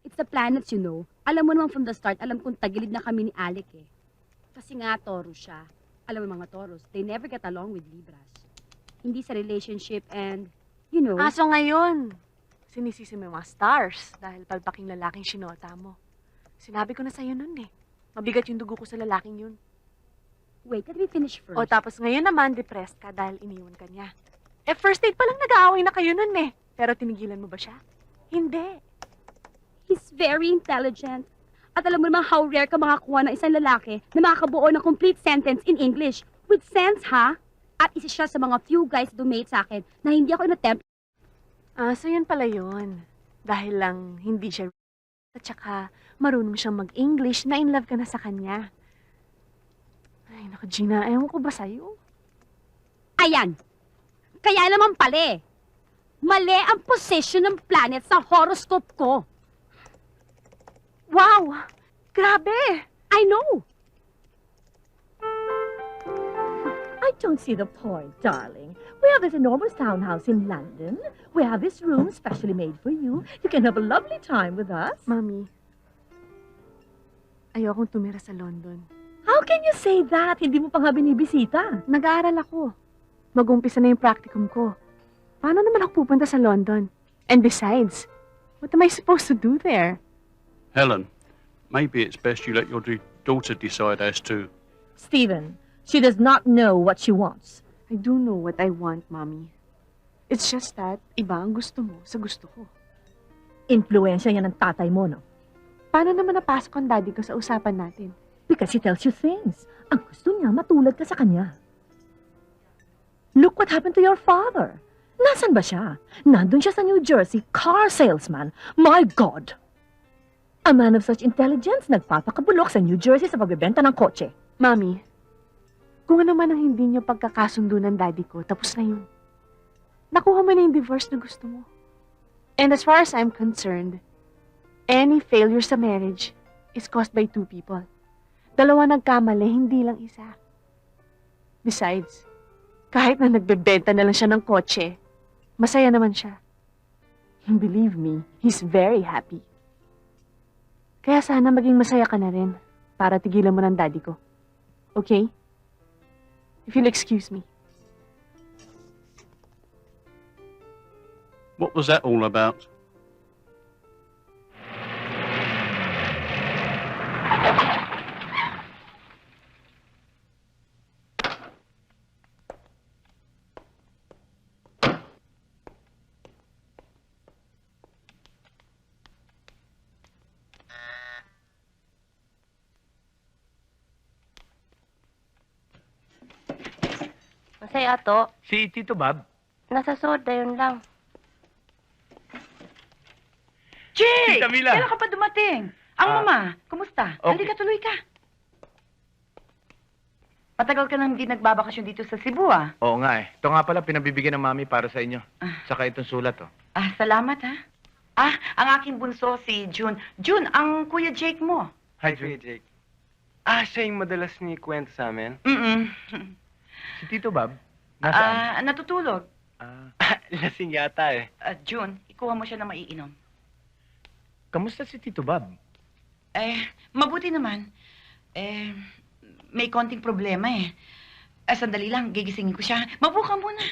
It's the planets, you know. Alam mo naman from the start, alam kong tagilid na kami ni Alec eh. Kasi nga, Taurus siya. Alam mo mga Taurus, they never get along with Libras. Hindi sa relationship and, you know... Aso ngayon, sinisisi mo yung mga stars dahil palpaking lalaking sinota mo. Sinabi ko na sa'yo nun eh. Mabigat yung dugo ko sa lalaking yun. Wait, let me finish first. O tapos ngayon naman, depressed ka dahil iniwan ka niya. Eh first date pa lang nag-aaway na kayo nun eh. Pero tinigilan mo ba siya? Hindi. He's very intelligent. At alam mo naman how rare ka makakuha ng isang lalaki na makakabuo ng complete sentence in English. With sense, ha? At isa siya sa mga few guys dumate sa akin na hindi ako in-attempt. Ah, so yun pala yun. Dahil lang hindi siya at saka marunong siyang mag-English na in love ka na sa kanya. Ay, naku Gina, ewan ko ba sa'yo? Ayan. Kaya naman pala eh. Mali ang position ng planet sa horoscope ko. Wow! Grabe! I know. I don't see the point, darling. We have this enormous townhouse in London. We have this room specially made for you. You can have a lovely time with us. Mami, ayokong tumira sa London. How can you say that? Hindi mo pa nga binibisita. Nag-aaral ako. Mag-umpisa na yung practicum ko. Paano naman ako pupunta sa London? And besides, what am I supposed to do there? Helen, maybe it's best you let your daughter decide as to... Stephen, she does not know what she wants. I do know what I want, Mommy. It's just that iba ang gusto mo sa gusto ko. Influensya niya ng tatay mo, no? Paano naman napasok ang daddy ko sa usapan natin? Because he tells you things. Ang gusto niya, matulad ka sa kanya. Look what happened to your father. Nasaan ba siya? Nandun siya sa New Jersey, car salesman. My God! A man of such intelligence, nagpapakabulok sa New Jersey sa pagbebenta ng kotse. Mami, kung ano man ang hindi niyo pagkakasundo ng daddy ko, tapos na yun. Nakuha mo na yung divorce na gusto mo. And as far as I'm concerned, any failure sa marriage is caused by two people. Dalawa nagkamali, hindi lang isa. Besides, kahit na nagbebenta na lang siya ng kotse, masaya naman siya. And believe me, he's very happy. Kaya sana maging masaya ka na rin para tigilan mo ng daddy ko. Okay? If you'll excuse me. What was that all about? Masaya ato. Si Tito Bob? Nasa soda yun lang. Jake! Tita Mila! Kailan ka pa dumating? Ang mama, kumusta? okay. Halika, tuloy ka. Matagal ka nang hindi nagbabakasyon dito sa Cebu, ah. Oo nga eh. Ito nga pala pinabibigyan ng mami para sa inyo. Saka itong sulat, oh. Ah, salamat, ha? Ah, ang aking bunso, si June. June, ang kuya Jake mo. Hi, Jake. Ah, siya yung madalas ni kwento sa amin? Mm-mm. Si Tito Bob? Nasaan? Natutulog. Lasing yata eh. June, ikuha mo siya na maiinom. Kamusta si Tito Bob? Mabuti naman. May konting problema eh. Sandali lang, gigisingin ko siya. Mabuo ka muna.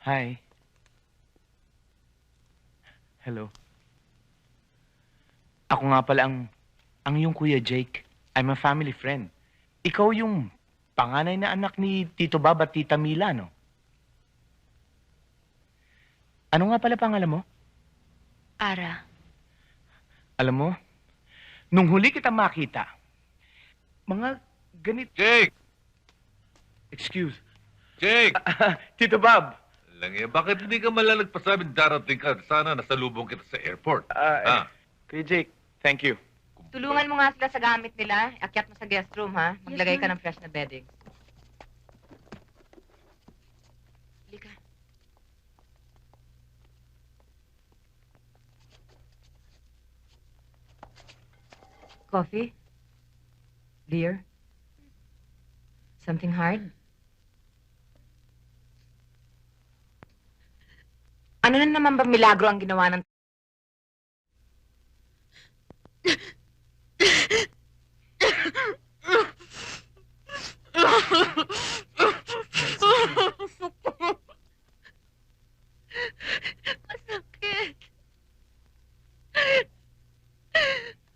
Hi. Hello. Ako nga pala ang iyong kuya Jake. I'm a family friend. Ikaw yung panganay na anak ni Tito Bob at Tita Mila, no? Ano nga pala pangalan mo? Ara. Alam mo, nung huli kita makita, mga ganit... Jake! Excuse. Jake! Tito Bob! Lang eh, bakit hindi ka malang nagpasabing darating ka? Sana nasalubong kita sa airport. Kuya Jake, thank you. Tulungan mo nga sila sa gamit nila. Akyat mo sa guest room, ha? Maglagay ka ng fresh na bedding. Halika. Coffee? Beer? Something hard? Ano na naman ba milagro ang ginawa ng... Masakit.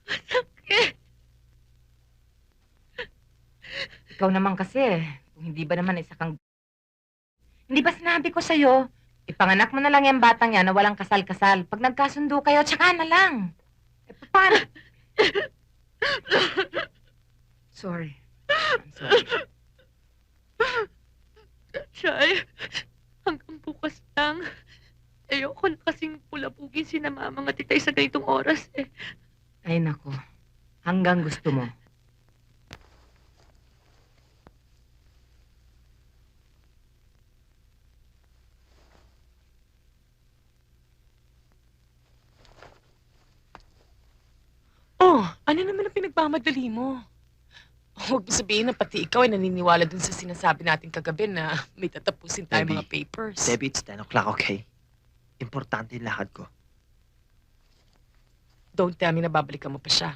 Masakit. Ikaw naman kasi, kung hindi ba naman isa kang... Hindi ba sinabi ko sa'yo, ipanganak mo na lang yung batang yan na walang kasal-kasal. Pag nagkasundo kayo, tsaka na lang. Paano? Sorry. I'm sorry. Chay, hanggang bukas lang. Ayoko na kasing pulabugin si na mama nga titay sa ganitong oras eh. Ay nako, hanggang gusto mo. Oh, ano naman ang pinagmamadali mo? Huwag mo sabihin na pati ikaw ay naniniwala dun sa sinasabi natin kagabi na may tatapusin tayo Debbie. mga papers. Debbie, it's 10 o'clock, okay? Importante yung lakad ko. Don't tell me na babalikan mo pa siya.